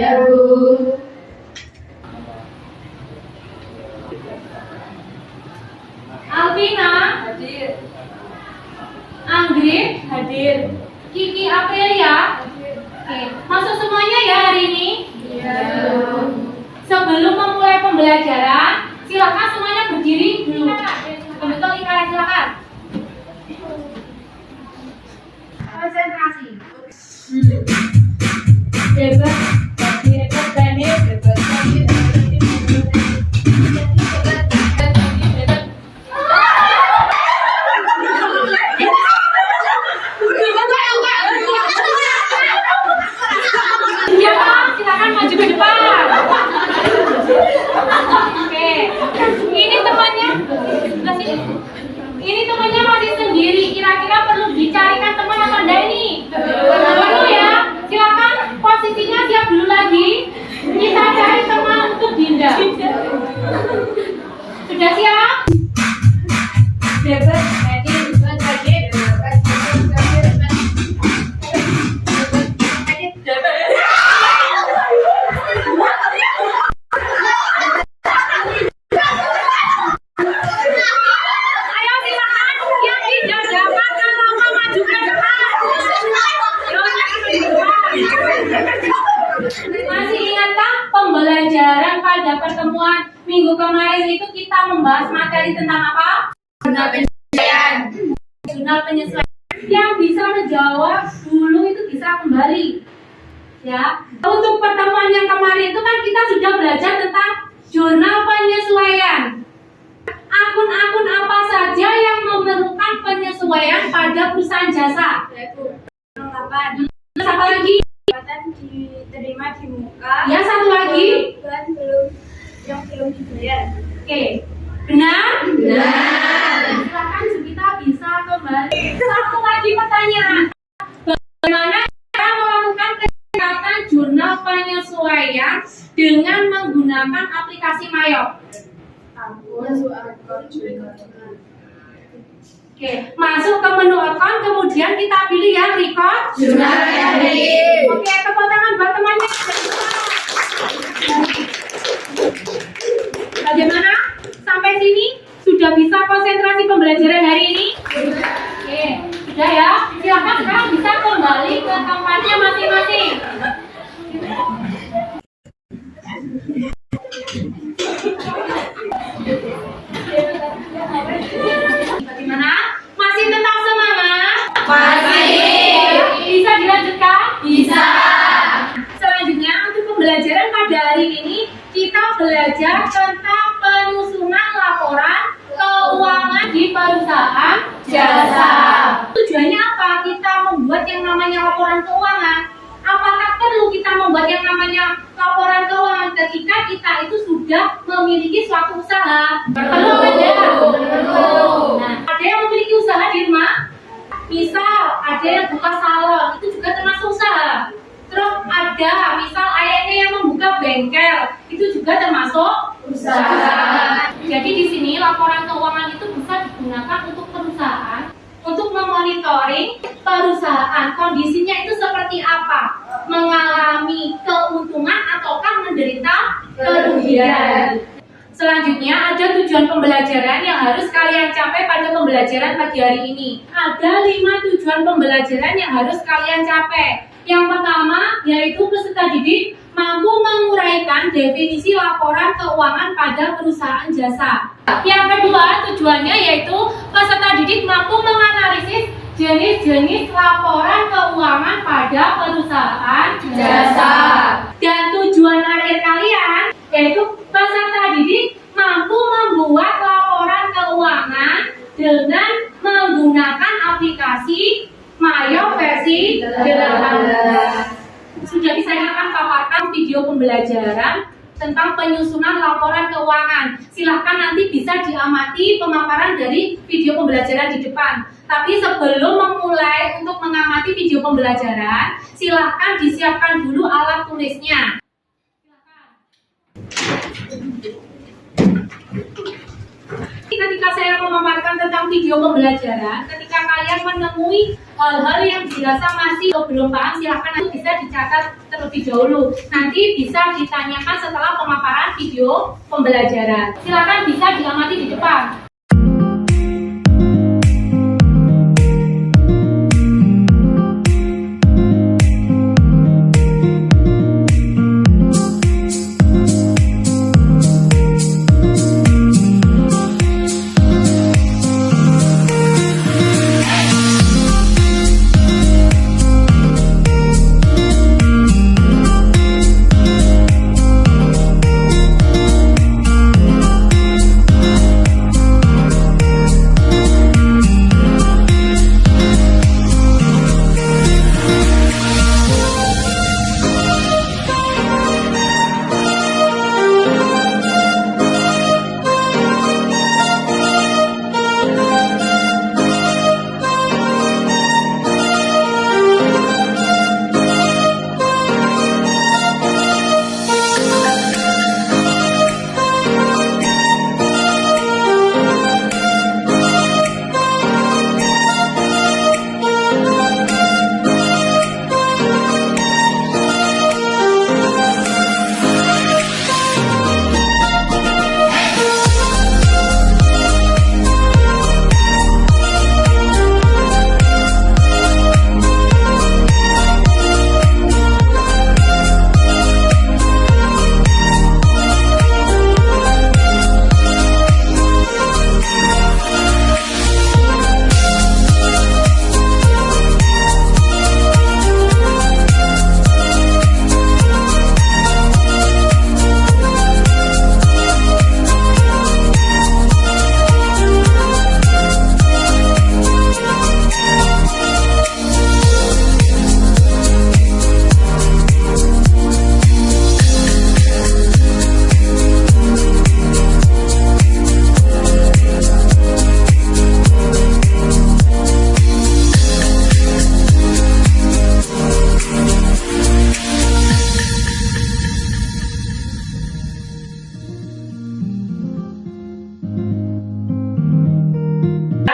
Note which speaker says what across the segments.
Speaker 1: Ya, Bu.
Speaker 2: Alvina
Speaker 1: Hadir.
Speaker 2: Anggrit
Speaker 1: Hadir.
Speaker 2: Kiki Aprilia. Oke, masuk semuanya ya hari ini.
Speaker 1: Ya, Bu.
Speaker 2: Sebelum memulai pembelajaran, silakan semuanya berdiri dulu. Pembentuk lingkaran, silakan. Konsentrasi.
Speaker 1: Debat. Debat Bani. Debat Bani.
Speaker 2: Ya, silakan maju ke depan. Oke, ini temannya. Sebelah sini. Ini temannya masih sendiri. Kira-kira perlu dicarikan teman apa enggak ini? Perlu ya. Silakan posisinya siap dulu lagi. Kita cari teman untuk Dinda. Sudah siap?
Speaker 1: Debat Bani. Debat Bani. Debat
Speaker 2: Ayo silakan yang di dadakan lama maju ke depan. Masih ingatkah pembelajaran pada pertemuan minggu kemarin itu kita membahas materi tentang apa? Jurnal penyesuaian. Yang bisa menjawab dulu itu bisa kembali. Ya. Untuk pertemuan yang kemarin itu kan kita sudah belajar tentang jurnal penyesuaian. Akun-akun apa saja yang memerlukan penyesuaian pada perusahaan jasa? Terus apa lagi?
Speaker 1: diterima di muka.
Speaker 2: Ya, satu lagi.
Speaker 1: Dan belum dibayar.
Speaker 2: Oke. Benar?
Speaker 1: Benar.
Speaker 2: Silakan kita bisa kembali. Satu lagi pertanyaan. Bagaimana cara melakukan kegiatan jurnal penyesuaian dengan menggunakan aplikasi Mayop? Oke, masuk ke menu account, kemudian kita pilih yang record
Speaker 1: Jurnal hari.
Speaker 2: Oke, tepuk tangan buat temannya. Bagaimana? Sampai sini sudah bisa konsentrasi pembelajaran hari ini? Oke, sudah ya. Silakan sekarang bisa kembali ke tempatnya masing-masing. Bagaimana? Masih tetap semangat?
Speaker 1: Masih.
Speaker 2: Bisa dilanjutkan?
Speaker 1: Bisa.
Speaker 2: Selanjutnya untuk pembelajaran pada hari ini kita belajar tentang penyusunan laporan keuangan di perusahaan
Speaker 1: Jasa.
Speaker 2: Tujuannya apa? Kita membuat yang namanya laporan keuangan. Apakah perlu kita membuat yang namanya laporan keuangan ketika kita itu sudah memiliki suatu usaha? Perlu kan ya?
Speaker 1: Perlu.
Speaker 2: Nah, ada yang memiliki usaha di rumah? Misal ada yang buka salon, itu juga termasuk usaha. Terus ada misal ayahnya yang membuka bengkel, itu juga termasuk
Speaker 1: Usaha.
Speaker 2: Jadi di sini laporan keuangan itu bisa digunakan untuk perusahaan untuk memonitoring perusahaan kondisinya itu seperti apa, mengalami keuntungan ataukah menderita kerugian. Selanjutnya ada tujuan pembelajaran yang harus kalian capai pada pembelajaran pagi hari ini. Ada 5 tujuan pembelajaran yang harus kalian capai. Yang pertama yaitu peserta didik mampu menguraikan definisi laporan keuangan pada perusahaan jasa. Yang kedua tujuannya yaitu peserta didik mampu menganalisis jenis-jenis laporan keuangan pada perusahaan
Speaker 1: Jasa.
Speaker 2: Dan tujuan akhir kalian yaitu peserta didik mampu membuat laporan keuangan dengan menggunakan aplikasi Mayop versi 18. Sudah bisa akan paparkan video pembelajaran tentang penyusunan laporan keuangan. Silahkan nanti bisa diamati pemaparan dari video pembelajaran di depan. Tapi sebelum memulai untuk mengamati video pembelajaran, silahkan disiapkan dulu alat tulisnya. Ketika saya memaparkan tentang video pembelajaran, ketika kalian menemui hal-hal yang dirasa masih belum paham, silahkan nanti bisa dicatat terlebih dahulu. Nanti bisa ditanyakan setelah pemaparan video pembelajaran. Silakan bisa diamati di depan.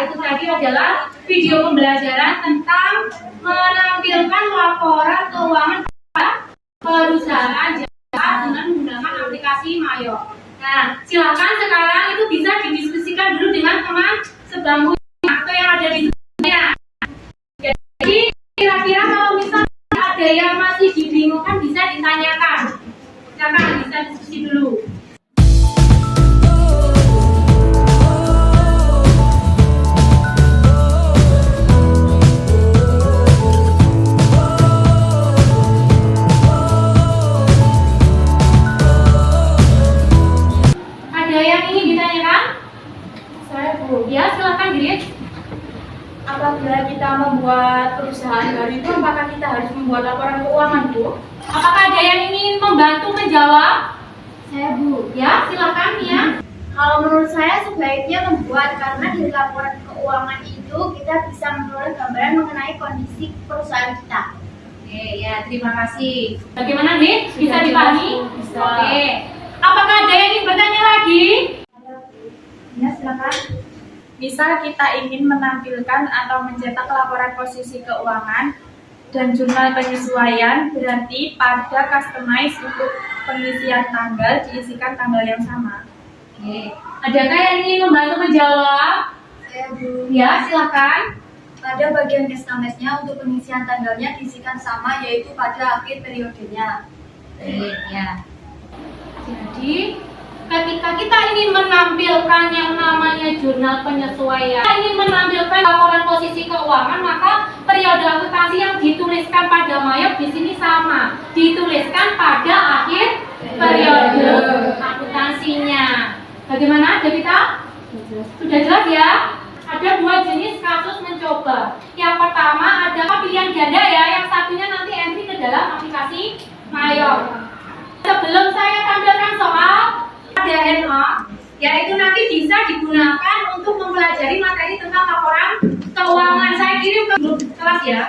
Speaker 2: Itu tadi adalah video pembelajaran tentang menampilkan laporan keuangan perusahaan jasa dengan menggunakan aplikasi Mayo. Nah, silakan sekarang itu bisa didiskusikan dulu dengan teman sebangku atau yang ada di sekolahnya. Jadi kira-kira kalau misalnya ada yang masih dibingungkan bisa ditanyakan. Silakan bisa diskusi dulu. Ya, silakan Grit.
Speaker 1: Apabila kita membuat perusahaan baru itu, apakah kita harus membuat laporan keuangan, Bu?
Speaker 2: Apakah ada yang ingin membantu menjawab?
Speaker 1: Saya, Bu.
Speaker 2: Ya, silakan ya.
Speaker 1: Kalau menurut saya sebaiknya membuat, karena dari laporan keuangan itu kita bisa memperoleh gambaran mengenai kondisi perusahaan kita.
Speaker 2: Oke, ya, terima kasih. Bagaimana, Grit? Bisa dipahami?
Speaker 1: Bisa.
Speaker 2: Oke. Apakah ada yang ingin bertanya lagi?
Speaker 1: Ya, silakan.
Speaker 3: Misal kita ingin menampilkan atau mencetak laporan posisi keuangan dan jurnal penyesuaian, berarti pada customize untuk pengisian tanggal diisikan tanggal yang sama.
Speaker 2: Oke. Adakah yang ingin membantu menjawab?
Speaker 1: Saya, Bu.
Speaker 2: Ya, silakan.
Speaker 1: Pada bagian customize-nya untuk pengisian tanggalnya diisikan sama, yaitu pada akhir periodenya.
Speaker 2: Oke, ya. Jadi, ketika kita ingin menampilkan yang namanya jurnal penyesuaian, kita ingin menampilkan laporan posisi keuangan, maka periode akuntansi yang dituliskan pada Mayo di sini sama, dituliskan pada akhir periode akuntansinya. Bagaimana, Devita? Sudah jelas ya? Ada dua jenis kasus mencoba. Yang pertama adalah pilihan ganda ya, yang satunya nanti entry ke dalam aplikasi Mayo. Sebelum saya tampilkan soal, ada handout, yaitu nanti bisa digunakan untuk mempelajari materi tentang laporan keuangan. Saya kirim ke grup kelas ya.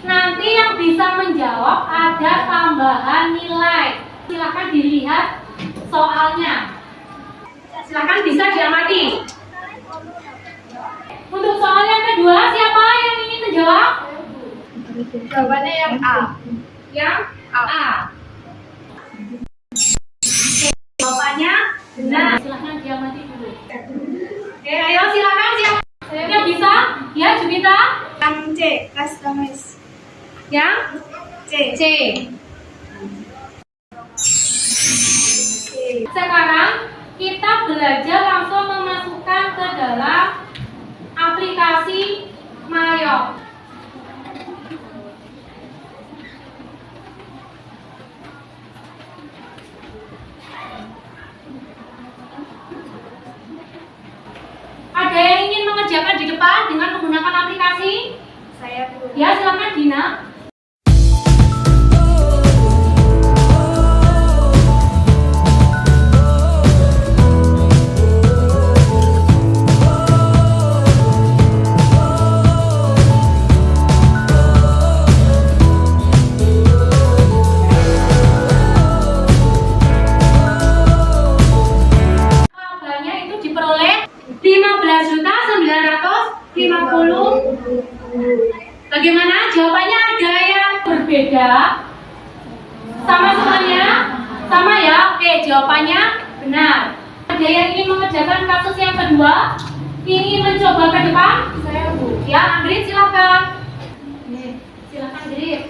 Speaker 2: Nanti yang bisa menjawab ada tambahan nilai. Silakan dilihat soalnya. Silakan bisa diamati. Untuk soal yang kedua, siapa yang ingin menjawab?
Speaker 1: Jawabannya yang A.
Speaker 2: Yang A. Jawabannya benar. Silahkan diamati dulu. Oke, ayo silakan siapa yang bisa? Ya, Jupita.
Speaker 1: Yang C, customize.
Speaker 2: Yang
Speaker 1: C.
Speaker 2: C. Sekarang kita belajar langsung memasukkan ke dalam aplikasi Mayo. Ada yang ingin mengerjakan di depan dengan menggunakan aplikasi?
Speaker 1: Saya Bu.
Speaker 2: Ya, silakan Dina. Labanya itu diperoleh 15.950. Bagaimana? Jawabannya ada yang berbeda? Sama semuanya? Sama ya? Oke, jawabannya benar. Ada yang ingin mengerjakan kasus yang kedua? Ingin mencoba ke depan?
Speaker 1: Saya Bu.
Speaker 2: Ya, Anggrit silakan. Silakan Anggrit.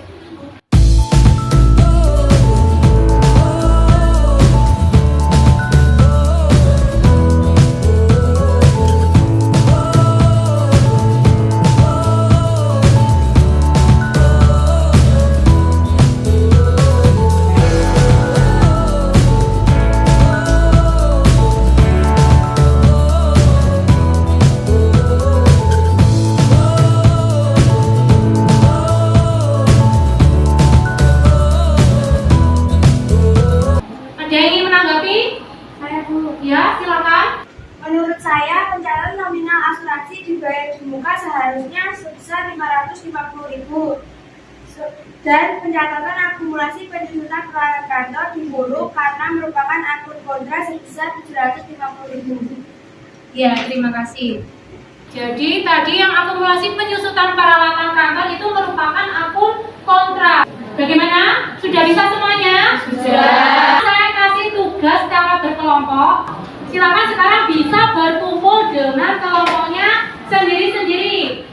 Speaker 2: Ada yang ingin menanggapi?
Speaker 1: Saya Bu.
Speaker 2: Ya, silakan.
Speaker 1: Menurut saya, pencatatan nominal asuransi dibayar di muka seharusnya sebesar 550.000. Dan pencatatan akumulasi penyusutan perangkat kantor diburu karena merupakan akun kontra sebesar 750.000.
Speaker 2: Ya, terima kasih. Jadi tadi yang akumulasi penyusutan peralatan kantor itu merupakan akun kontra. Bagaimana? Sudah bisa semuanya? Sudah. Saya kasih tugas secara berkelompok. Silakan sekarang bisa berkumpul dengan kelompoknya sendiri-sendiri.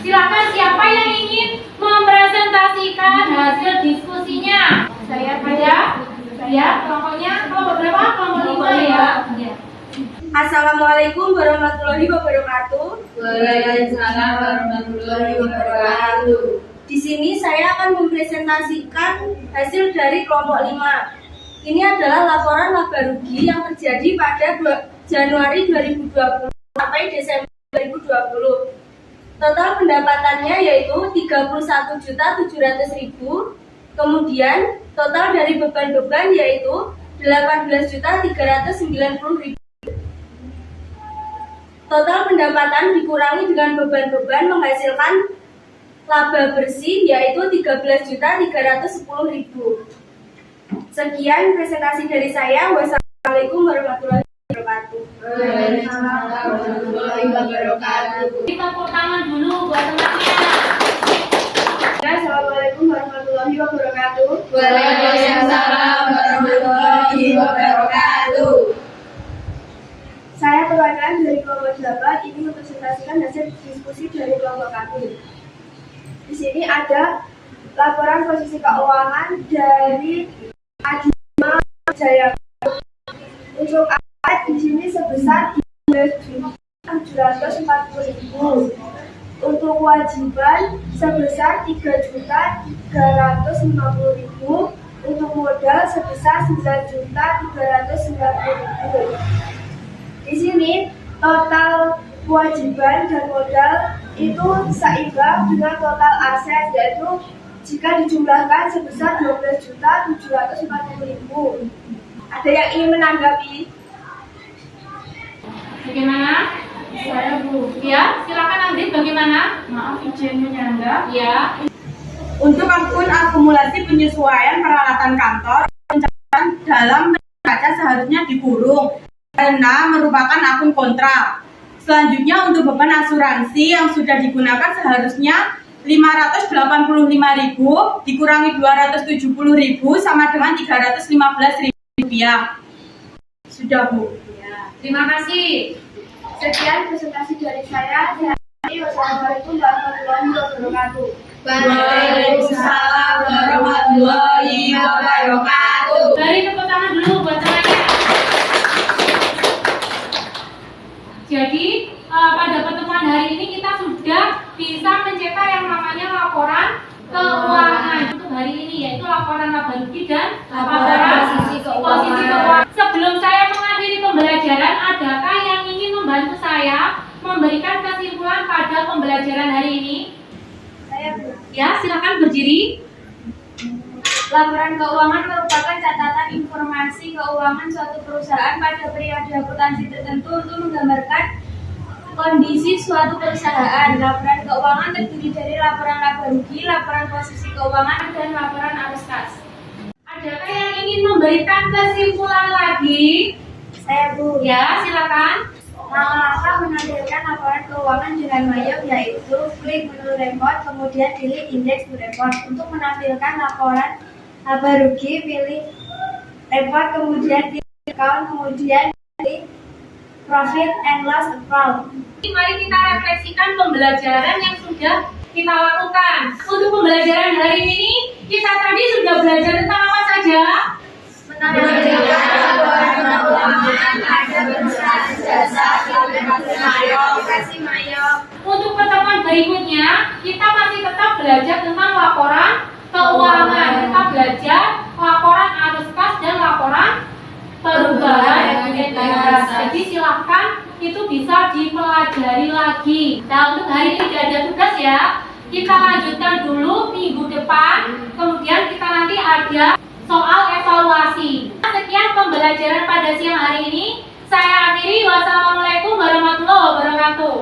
Speaker 2: Silakan siapa yang ingin mempresentasikan hasil diskusinya? Saya saja. Ya, kelompoknya kelompok berapa? Kelompok 5 ya.
Speaker 1: Assalamualaikum warahmatullahi wabarakatuh.
Speaker 4: Waalaikumsalam warahmatullahi wabarakatuh.
Speaker 1: Di sini saya akan mempresentasikan hasil dari kelompok 5. Ini adalah laporan laba rugi yang terjadi pada Januari 2020 sampai Desember 2020. Total pendapatannya yaitu 31.700.000. Kemudian total dari beban-beban yaitu 18.390.000. Total pendapatan dikurangi dengan beban-beban menghasilkan laba bersih yaitu 13.310.000. Sekian presentasi dari saya. Wassalamualaikum warahmatullahi wabarakatuh.
Speaker 4: Waalaikumsalam warahmatullahi wabarakatuh.
Speaker 2: Kita tepuk tangan dulu buat teman-teman.
Speaker 1: Assalamualaikum warahmatullahi wabarakatuh.
Speaker 4: Waalaikumsalam
Speaker 1: melanjutkan hasil diskusi dari kelompok kami. Di sini ada laporan posisi keuangan dari Adima Jaya. Untuk aset di sini sebesar 12.740.000. Untuk kewajiban sebesar 3.350.000. Untuk modal sebesar 9.390.000. Di sini total kewajiban dan modal itu seimbang dengan total aset, yaitu jika dijumlahkan sebesar 12.740.000. Ada yang ingin menanggapi?
Speaker 2: Bagaimana?
Speaker 3: Saya Bu.
Speaker 2: Ya, silakan Andri, bagaimana?
Speaker 3: Maaf izin menyanggah.
Speaker 2: Ya.
Speaker 5: Untuk akun akumulasi penyesuaian peralatan kantor, pencatatan dalam neraca seharusnya dikurung karena merupakan akun kontrak. Selanjutnya untuk beban asuransi yang sudah digunakan seharusnya 585.000 dikurangi 270.000 sama dengan 315.000 rupiah. Sudah Bu.
Speaker 2: Ya. Terima kasih.
Speaker 1: Sekian presentasi dari saya. Wassalamualaikum warahmatullahi wabarakatuh.
Speaker 4: Waalaikumsalam warahmatullahi wabarakatuh.
Speaker 2: Beri tepuk tangan dulu buat temannya. Jadi pada pertemuan hari ini kita sudah bisa mencetak yang namanya laporan keuangan untuk hari ini, yaitu laporan laba rugi dan laporan posisi keuangan. Sebelum saya mengakhiri pembelajaran, adakah yang ingin membantu saya memberikan kesimpulan pada pembelajaran hari ini?
Speaker 1: Saya Bu.
Speaker 2: Ya, silakan berdiri.
Speaker 1: Laporan keuangan merupakan catatan informasi keuangan suatu perusahaan pada periode akuntansi tertentu untuk menggambarkan kondisi suatu perusahaan. Laporan keuangan terdiri dari laporan laba rugi, laporan posisi keuangan, dan laporan arus kas.
Speaker 2: Adakah yang ingin memberikan kesimpulan lagi?
Speaker 1: Saya Bu.
Speaker 2: Ya, silakan.
Speaker 1: Langkah-langkah menampilkan laporan keuangan dengan mayem yaitu klik menu report, kemudian pilih indeks to report. Untuk menampilkan laporan laba rugi, pilih report, kemudian pilih account, kemudian pilih profit and loss account.
Speaker 2: Mari kita refleksikan pembelajaran yang sudah kita lakukan. Untuk pembelajaran hari ini, kita tadi sudah belajar tentang apa saja?
Speaker 1: Menampilkan laporan keuangan pada perusahaan jasa, aplikasi mayem.
Speaker 2: Untuk pertemuan berikutnya, kita masih tetap belajar tentang laporan keuangan. Kita belajar laporan arus kas dan laporan perubahan unit kas. Jadi silahkan itu bisa dipelajari lagi. Nah, untuk hari ini tidak ada tugas ya. Kita lanjutkan dulu minggu depan. Kemudian kita nanti ada soal evaluasi. Sekian pembelajaran pada siang hari ini. Saya akhiri. Wassalamualaikum warahmatullahi wabarakatuh.